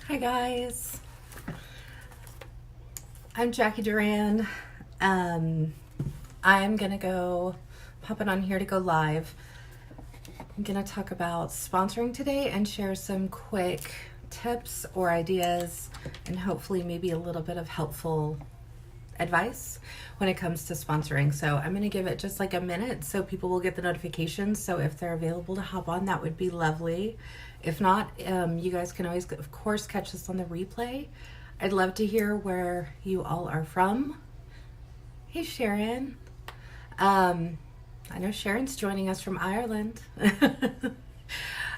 Hi guys, I'm Jackie Duran. I'm gonna go popping on here to go live. I'm gonna talk about sponsoring today and share some quick tips or ideas and hopefully maybe a little bit of helpful advice when it comes to sponsoring. So I'm gonna give it just like a minute so people will get the notifications. So if they're available to hop on, that would be lovely. If not, you guys can always, of course, catch this on the replay. I'd love to hear where you all are from. Hey, Sharon. I know Sharon's joining us from Ireland.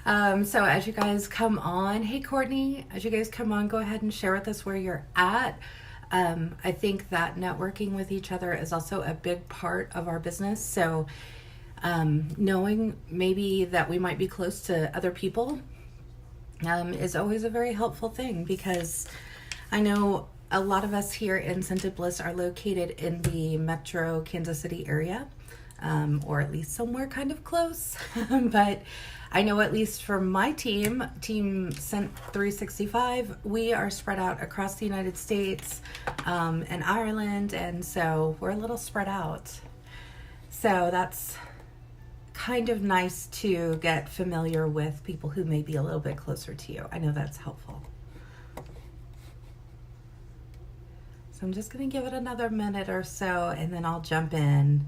So as you guys come on, hey, Courtney, as you guys come on, go ahead and share with us where you're at. I think that networking with each other is also a big part of our business. So knowing maybe that we might be close to other people is always a very helpful thing, because I know a lot of us here in Scented Bliss are located in the metro Kansas City area, or at least somewhere kind of close. But I know at least for my team Scent 365, we are spread out across the United States and Ireland, and so we're a little spread out. So that's kind of nice to get familiar with people who may be a little bit closer to you. I know that's helpful. So I'm just going to give it another minute or so, and then I'll jump in.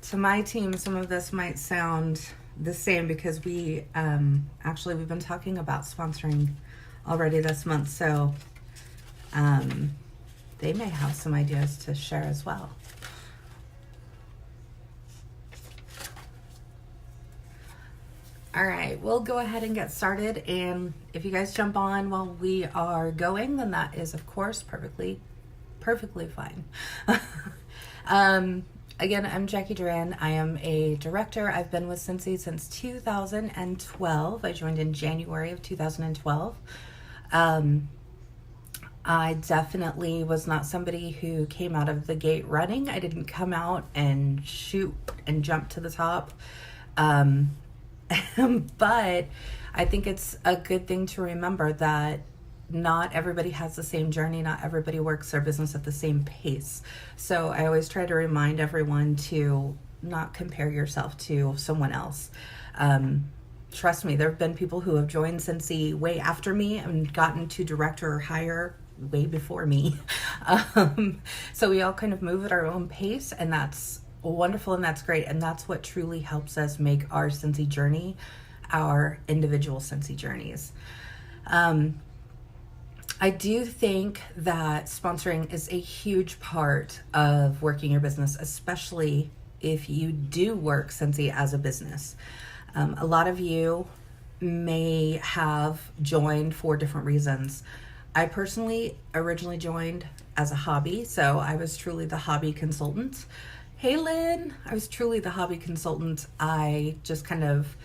To my team, some of this might sound the same because we've been talking about sponsoring already this month, so they may have some ideas to share as well. All right, we'll go ahead and get started, and if you guys jump on while we are going, then that is, of course, perfectly fine. Again, I'm Jackie Duran. I am a director. I've been with Scentsy since 2012. I joined in January of 2012. I definitely was not somebody who came out of the gate running. I didn't come out and shoot and jump to the top. But I think it's a good thing to remember that not everybody has the same journey. Not everybody works their business at the same pace. So I always try to remind everyone to not compare yourself to someone else. Trust me, there have been people who have joined Scentsy way after me and gotten to director or higher way before me. So we all kind of move at our own pace, and that's wonderful and that's great. And that's what truly helps us make our Scentsy journey our individual Scentsy journeys. I do think that sponsoring is a huge part of working your business, especially if you do work Scentsy as a business. A lot of you may have joined for different reasons. I personally originally joined as a hobby, so I was truly the hobby consultant. Hey Lynn, I was truly the hobby consultant. I just kind of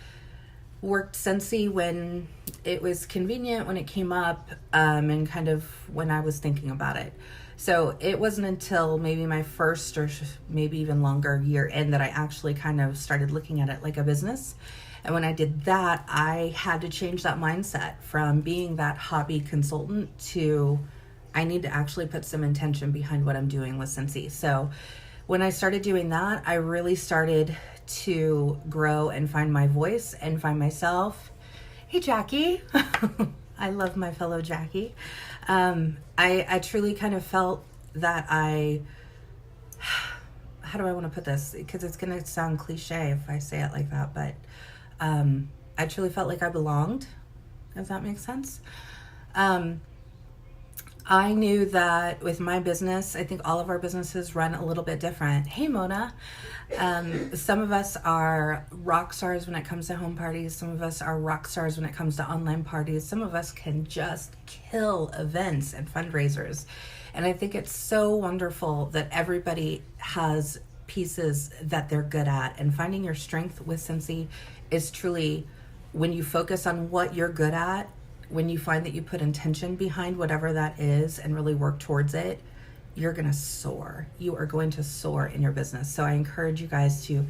worked Scentsy when it was convenient, when it came up, and kind of when I was thinking about it. So it wasn't until maybe my first or maybe even longer year in that I actually kind of started looking at it like a business. And when I did that, I had to change that mindset from being that hobby consultant to I need to actually put some intention behind what I'm doing with Scentsy. So when I started doing that, I really started to grow and find my voice and find myself. Hey, Jackie. I love my fellow Jackie. I truly kind of felt that how do I want to put this? Because it's going to sound cliche if I say it like that, but I truly felt like I belonged, if that makes sense. I knew that with my business, I think all of our businesses run a little bit different. Hey, Mona. Some of us are rock stars when it comes to home parties. Some of us are rock stars when it comes to online parties. Some of us can just kill events and fundraisers. And I think it's so wonderful that everybody has pieces that they're good at. And finding your strength with Scentsy is truly when you focus on what you're good at, when you find that you put intention behind whatever that is and really work towards it, you're going to soar. You are going to soar in your business. So I encourage you guys to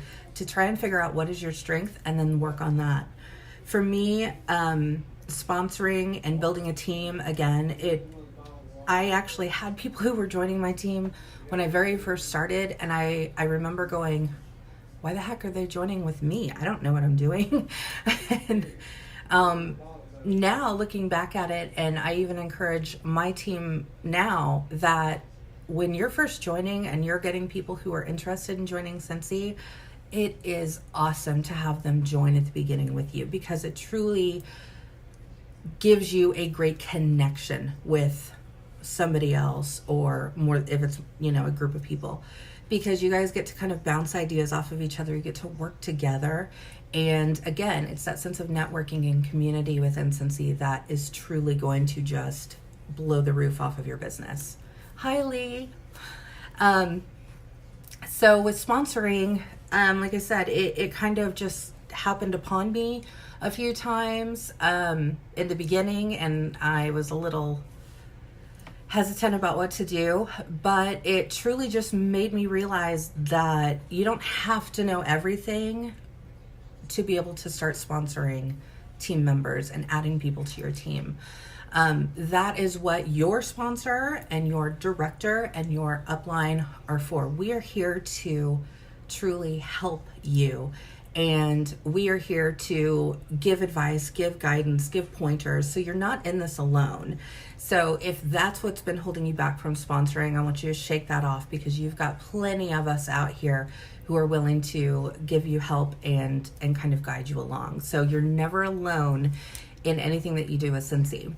try and figure out what is your strength and then work on that. For me, sponsoring and building a team, again, I actually had people who were joining my team when I very first started, and I remember going, why the heck are they joining with me? I don't know what I'm doing. And now looking back at it, and I even encourage my team now that when you're first joining and you're getting people who are interested in joining Scentsy, it is awesome to have them join at the beginning with you, because it truly gives you a great connection with somebody else, or more if it's, a group of people, because you guys get to kind of bounce ideas off of each other. You get to work together. And again, it's that sense of networking and community within Scentsy that is truly going to just blow the roof off of your business. Hi, Lee. So with sponsoring, like I said, it kind of just happened upon me a few times in the beginning, and I was a little hesitant about what to do, but it truly just made me realize that you don't have to know everything to be able to start sponsoring team members and adding people to your team. That is what your sponsor and your director and your upline are for. We are here to truly help you, and we are here to give advice, give guidance, give pointers, so you're not in this alone. So if that's what's been holding you back from sponsoring, I want you to shake that off, because you've got plenty of us out here who are willing to give you help and kind of guide you along. So you're never alone in anything that you do with Scentsy.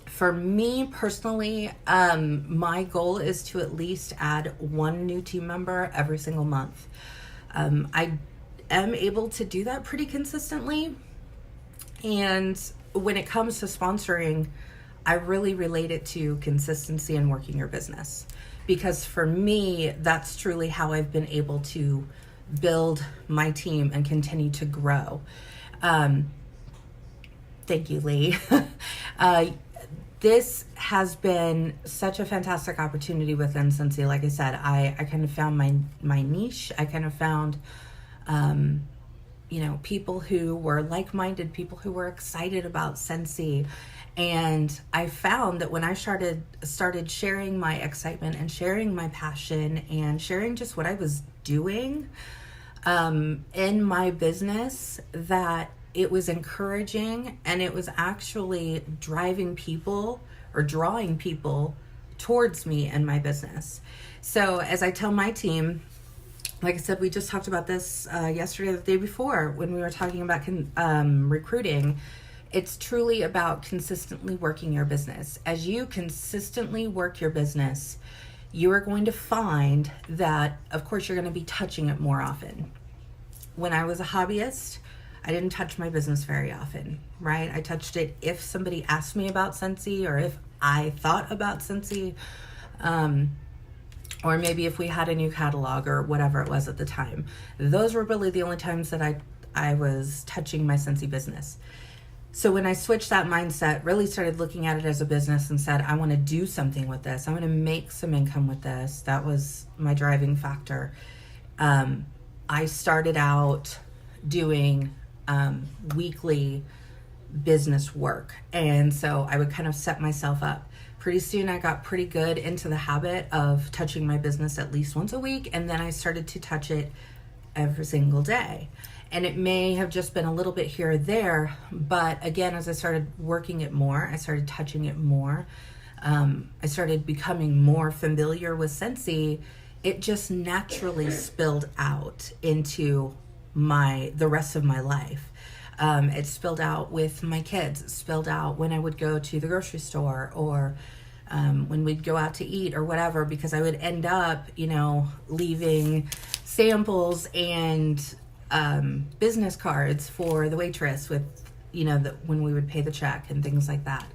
For me personally, my goal is to at least add one new team member every single month. I am able to do that pretty consistently. And when it comes to sponsoring, I really relate it to consistency and working your business. Because for me, that's truly how I've been able to build my team and continue to grow. Thank you, Lee. This has been such a fantastic opportunity within Scentsy. Like I said, I kind of found my niche. I kind of found, people who were like-minded, people who were excited about Scentsy. And I found that when I started sharing my excitement and sharing my passion and sharing just what I was doing in my business, that it was encouraging, and it was actually driving people or drawing people towards me and my business. So as I tell my team, like I said, we just talked about this yesterday or the day before when we were talking about recruiting. It's truly about consistently working your business. As you consistently work your business, you are going to find that, of course, you're going to be touching it more often. When I was a hobbyist, I didn't touch my business very often, right? I touched it if somebody asked me about Scentsy, or if I thought about Scentsy, or maybe if we had a new catalog or whatever it was at the time. Those were really the only times that I was touching my Scentsy business. So when I switched that mindset, really started looking at it as a business and said, I want to do something with this. I want to make some income with this. That was my driving factor. I started out doing weekly business work. And so I would kind of set myself up. Pretty soon I got pretty good into the habit of touching my business at least once a week. And then I started to touch it every single day. And it may have just been a little bit here or there, but again, as I started working it more, I started touching it more. I started becoming more familiar with Scentsy. It just naturally spilled out into the rest of my life. It spilled out with my kids. It spilled out when I would go to the grocery store, or when we'd go out to eat or whatever, because I would end up, leaving samples and business cards for the waitress with, when we would pay the check and things like that.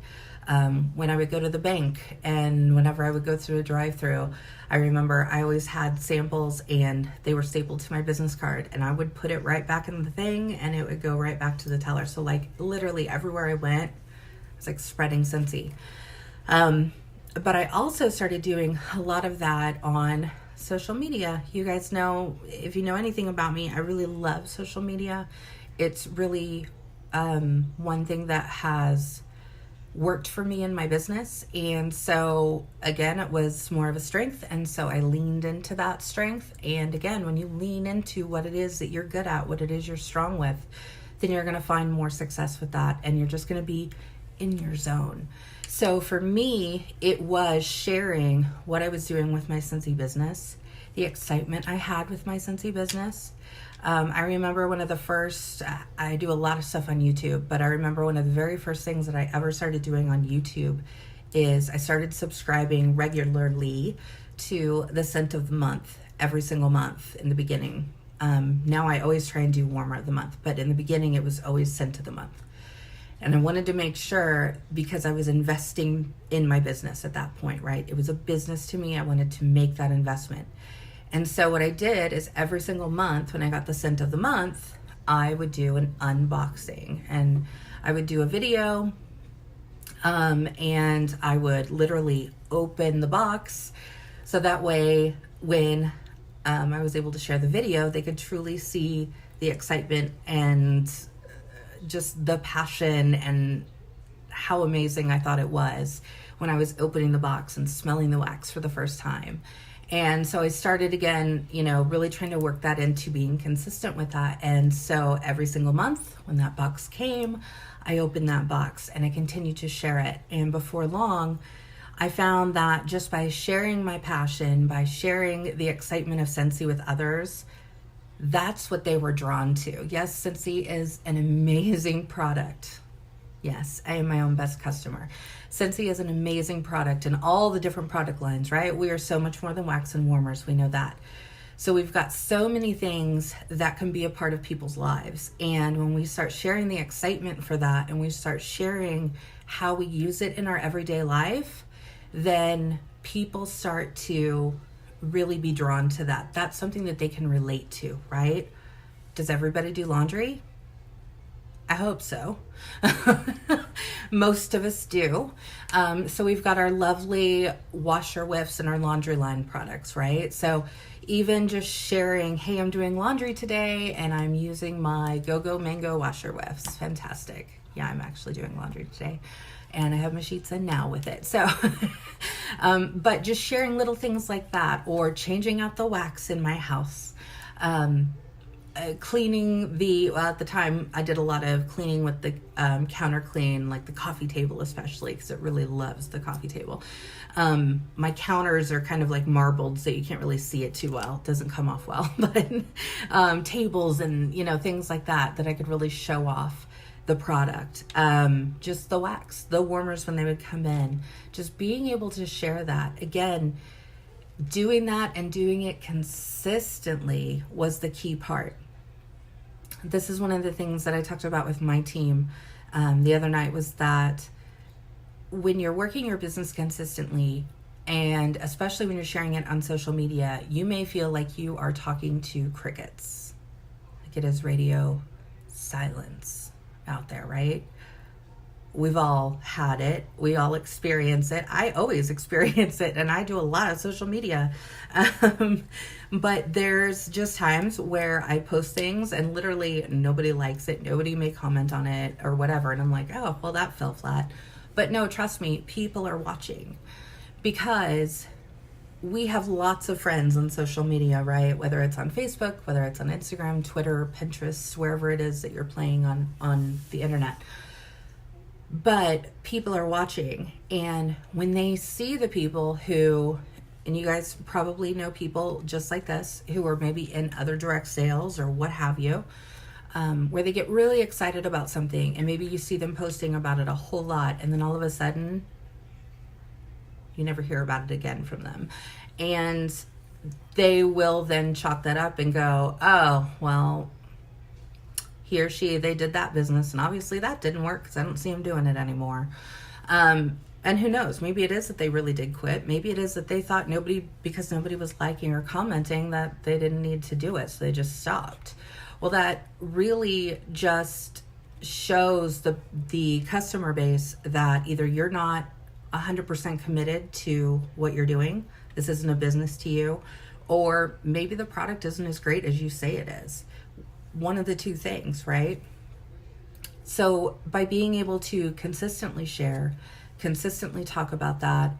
When I would go to the bank, and whenever I would go through a drive-through, I remember I always had samples and they were stapled to my business card, and I would put it right back in the thing and it would go right back to the teller. So like literally everywhere I went, it was like spreading Scentsy. But I also started doing a lot of that on social media. You guys know, if you know anything about me, I really love social media. It's really one thing that has worked for me in my business. And so again, it was more of a strength. And so I leaned into that strength. And again, when you lean into what it is that you're good at, what it is you're strong with, then you're going to find more success with that. And you're just going to be in your zone. So for me, it was sharing what I was doing with my Scentsy business, the excitement I had with my Scentsy business. I remember one of the first, I do a lot of stuff on YouTube, but I remember one of the very first things that I ever started doing on YouTube is I started subscribing regularly to the scent of the month every single month in the beginning. Now I always try and do warmer of the month, but in the beginning it was always scent of the month. And I wanted to make sure, because I was investing in my business at that point, right? It was a business to me. I wanted to make that investment. And so what I did is every single month when I got the scent of the month, I would do an unboxing, and I would do a video, and I would literally open the box. So that way, when I was able to share the video, they could truly see the excitement and just the passion and how amazing I thought it was when I was opening the box and smelling the wax for the first time. And so I started again, really trying to work that into being consistent with that. And so every single month when that box came, I opened that box and I continued to share it. And before long, I found that just by sharing my passion, by sharing the excitement of Scentsy with others, that's what they were drawn to. Yes, Scentsy is an amazing product. Yes, I am my own best customer. Scentsy is an amazing product in all the different product lines, right? We are so much more than wax and warmers. We know that. So we've got so many things that can be a part of people's lives. And when we start sharing the excitement for that, and we start sharing how we use it in our everyday life, then people start to really be drawn to that. That's something that they can relate to, right? Does everybody do laundry? I hope so. Most of us do. So we've got our lovely washer whiffs and our laundry line products, right? So even just sharing, hey, I'm doing laundry today and I'm using my Go-Go Mango washer whiffs. Fantastic. Yeah, I'm actually doing laundry today. And I have my sheets in now with it. So, but just sharing little things like that, or changing out the wax in my house. Cleaning at the time I did a lot of cleaning with the counter clean, like the coffee table especially, because it really loves the coffee table. My counters are kind of like marbled, so you can't really see it too well. It doesn't come off well, but tables and things like that I could really show off the product. Just the wax, the warmers when they would come in, just being able to share that. Again, doing that and doing it consistently was the key part. This is one of the things that I talked about with my team the other night, was that when you're working your business consistently, and especially when you're sharing it on social media, you may feel like you are talking to crickets. Like it is radio silence out there, right? We've all had it. We all experience it. I always experience it, and I do a lot of social media. But there's just times where I post things and literally nobody likes it. Nobody may comment on it or whatever. And I'm like, oh, well, that fell flat. But no, trust me, people are watching, because we have lots of friends on social media, right? Whether it's on Facebook, whether it's on Instagram, Twitter, Pinterest, wherever it is that you're playing on the internet. But people are watching, and when they see the people who, and you guys probably know people just like this who are maybe in other direct sales or what have you, where they get really excited about something, and maybe you see them posting about it a whole lot, and then all of a sudden you never hear about it again from them. And they will then chalk that up and go, oh, well, he or she, they did that business, and obviously that didn't work because I don't see them doing it anymore. And who knows, maybe it is that they really did quit. Maybe it is that they thought because nobody was liking or commenting, that they didn't need to do it, so they just stopped. Well, that really just shows the customer base that either you're not 100% committed to what you're doing. This isn't a business to you. Or maybe the product isn't as great as you say it is. One of the two things, right? So by being able to consistently share, consistently talk about that,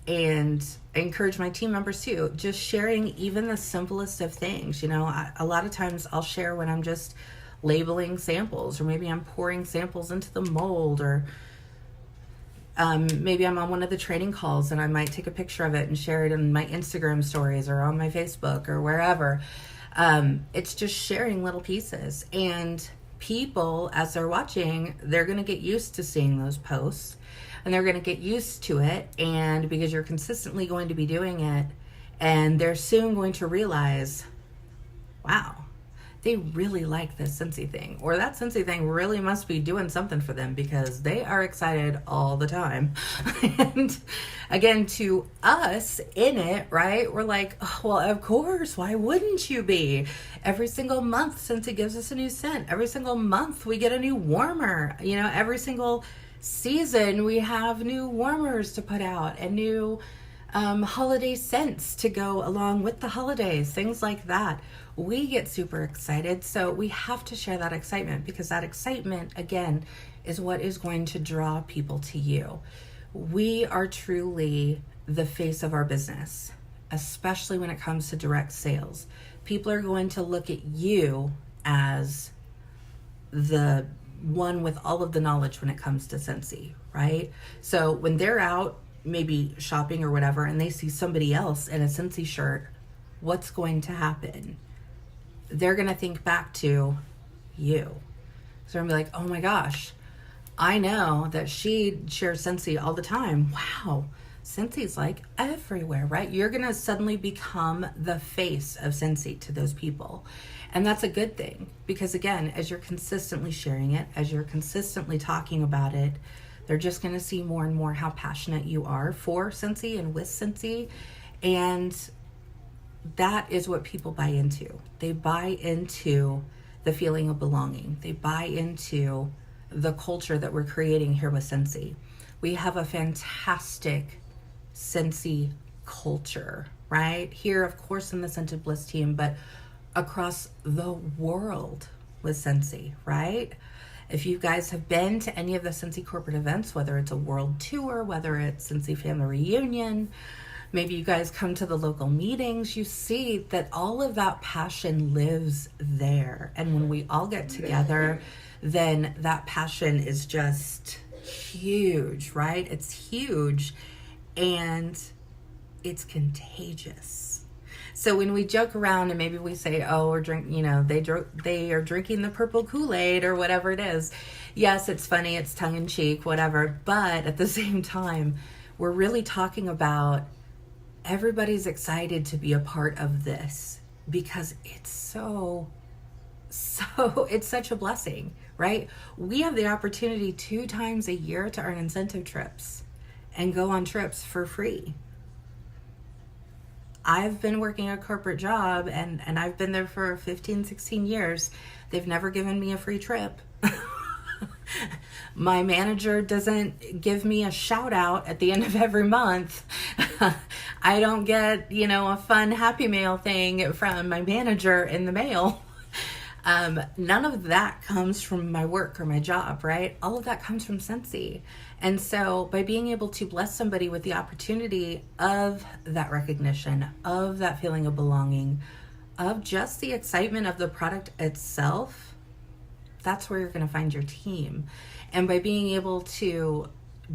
and I encourage my team members too, just sharing even the simplest of things. A lot of times I'll share when I'm just labeling samples, or maybe I'm pouring samples into the mold, or maybe I'm on one of the training calls and I might take a picture of it and share it in my Instagram stories or on my Facebook or wherever. It's just sharing little pieces, and people, as they're watching, they're going to get used to seeing those posts, and they're going to get used to it. And because you're consistently going to be doing it, and they're soon going to realize, wow, they really like this Scentsy thing, or that Scentsy thing really must be doing something for them, because they are excited all the time. And again, to us in it, right, we're like, oh, well, of course, why wouldn't you be? Every single month Scentsy gives us a new scent. Every single month we get a new warmer. Every single season we have new warmers to put out, and new holiday scents to go along with the holidays, things like that. We get super excited, so we have to share that excitement, because that excitement, again, is what is going to draw people to you. We are truly the face of our business, especially when it comes to direct sales. People are going to look at you as the one with all of the knowledge when it comes to Scentsy, right? So when they're out maybe shopping or whatever, and they see somebody else in a Scentsy shirt, what's going to happen? They're going to think back to you. So they're going to be like, oh my gosh, I know that she shares Scentsy all the time. Wow, Scentsy's like everywhere, right? You're going to suddenly become the face of Scentsy to those people. And that's a good thing, because again, as you're consistently sharing it, as you're consistently talking about it, they're just going to see more and more how passionate you are for Scentsy and with Scentsy. And that is what people buy into. They buy into the feeling of belonging. They buy into the culture that we're creating here with Scentsy. We have a fantastic Scentsy culture, right? Here, of course, in the Scented Bliss team, but across the world with Scentsy, right? If you guys have been to any of the Scentsy corporate events, whether it's a world tour, whether it's Scentsy family reunion, maybe you guys come to the local meetings, you see that all of that passion lives there. And when we all get together, then that passion is just huge, right? It's huge, and it's contagious. So when we joke around and maybe we say, oh, we're they are drinking the purple Kool-Aid or whatever it is. Yes, it's funny, it's tongue in cheek, whatever. But at the same time, we're really talking about everybody's excited to be a part of this, because it's it's such a blessing, right? We have the opportunity 2 times a year to earn incentive trips and go on trips for free. I've been working a corporate job and I've been there for 15, 16 years. They've never given me a free trip. My manager doesn't give me a shout out at the end of every month. I don't get, a fun Happy Mail thing from my manager in the mail. None of that comes from my work or my job, right? All of that comes from Scentsy. And so by being able to bless somebody with the opportunity of that recognition, of that feeling of belonging, of just the excitement of the product itself, that's where you're going to find your team. And by being able to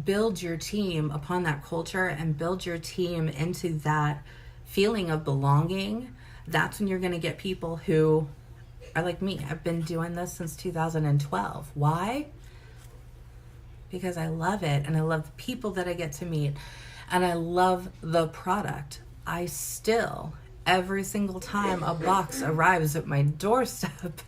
build your team upon that culture and build your team into that feeling of belonging, that's when you're going to get people who are like me. I've been doing this since 2012. Why? Because I love it, and I love the people that I get to meet, and I love the product. I still, every single time a box arrives at my doorstep,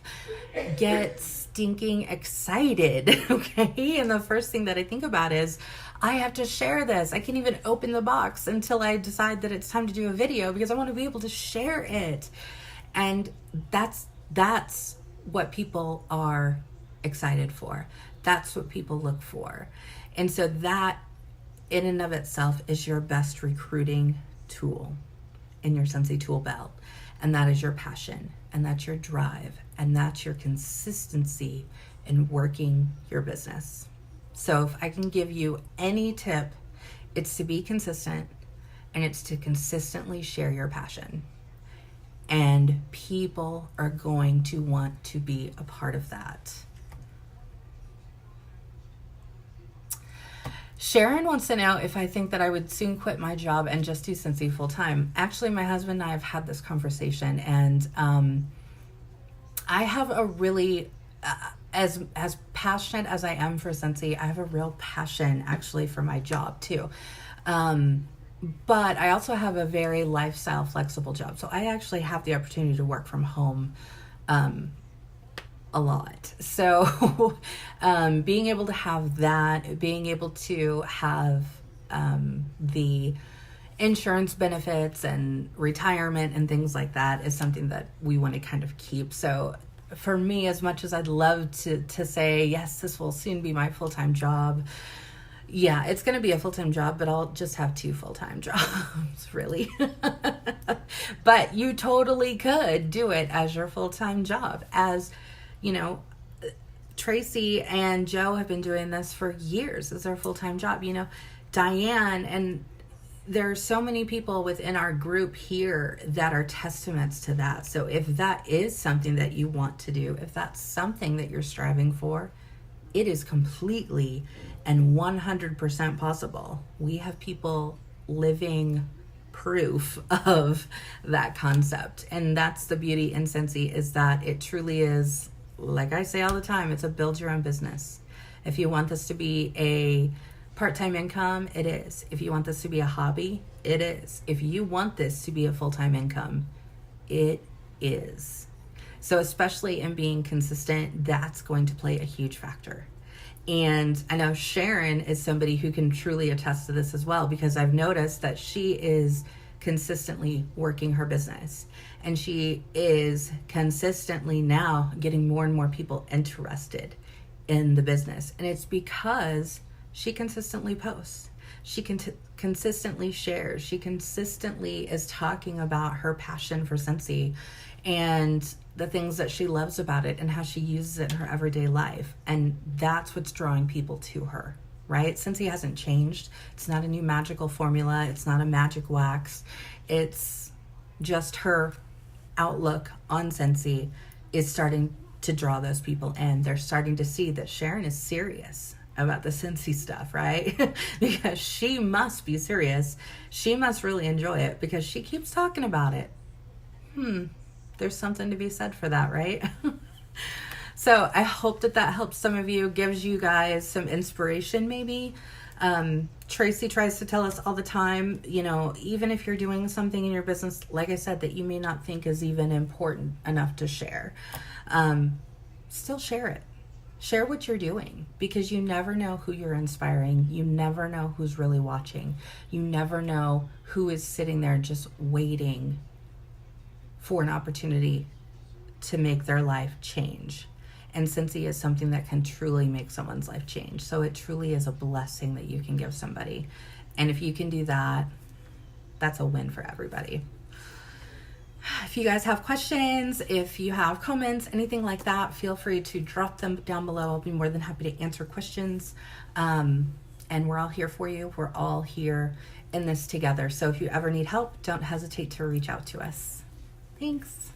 get stinking excited, okay? And the first thing that I think about is, I have to share this. I can't even open the box until I decide that it's time to do a video, because I want to be able to share it. And that's what people are excited for. That's what people look for. And so that in and of itself is your best recruiting tool in your Scentsy tool belt. And that is your passion, and that's your drive, and that's your consistency in working your business. So if I can give you any tip, it's to be consistent, and it's to consistently share your passion. And people are going to want to be a part of that. Sharon wants to know if I think that I would soon quit my job and just do Scentsy full time. Actually, my husband and I have had this conversation, and I have a really, as passionate as I am for Scentsy, I have a real passion actually for my job too. But I also have a very lifestyle flexible job. So I actually have the opportunity to work from home a lot. So being able to have that, being able to have the insurance benefits and retirement and things like that is something that we want to kind of keep. So for me, as much as I'd love to say, yes, this will soon be my full-time job, yeah, it's going to be a full-time job, but I'll just have 2 full-time jobs, really. But you totally could do it as your full-time job. As, you know, Tracy and Joe have been doing this for years as their full-time job. You know, Diane, and there are so many people within our group here that are testaments to that. So if that is something that you want to do, if that's something that you're striving for, it is completely and 100% possible. We have people living proof of that concept. And that's the beauty in Scentsy, is that it truly is, like I say all the time, it's a build your own business. If you want this to be a part-time income, it is. If you want this to be a hobby, it is. If you want this to be a full-time income, it is. So especially in being consistent, that's going to play a huge factor. And I know Sharon is somebody who can truly attest to this as well, because I've noticed that she is consistently working her business, and she is consistently now getting more and more people interested in the business. And it's because she consistently posts. She consistently shares. She consistently is talking about her passion for Scentsy and the things that she loves about it and how she uses it in her everyday life. And that's what's drawing people to her, right? Scentsy hasn't changed. It's not a new magical formula. It's not a magic wax. It's just her outlook on Scentsy is starting to draw those people in. They're starting to see that Sharon is serious about the Scentsy stuff, right? Because she must be serious. She must really enjoy it because she keeps talking about it. There's something to be said for that, right? So I hope that helps some of you, gives you guys some inspiration maybe. Tracy tries to tell us all the time, you know, even if you're doing something in your business, like I said, that you may not think is even important enough to share, still share it. Share what you're doing, because you never know who you're inspiring. You never know who's really watching. You never know who is sitting there just waiting for an opportunity to make their life change. And Scentsy is something that can truly make someone's life change. So it truly is a blessing that you can give somebody. And if you can do that, that's a win for everybody. If you guys have questions, if you have comments, anything like that, feel free to drop them down below. I'll be more than happy to answer questions. And we're all here for you. We're all here in this together. So if you ever need help, don't hesitate to reach out to us. Thanks.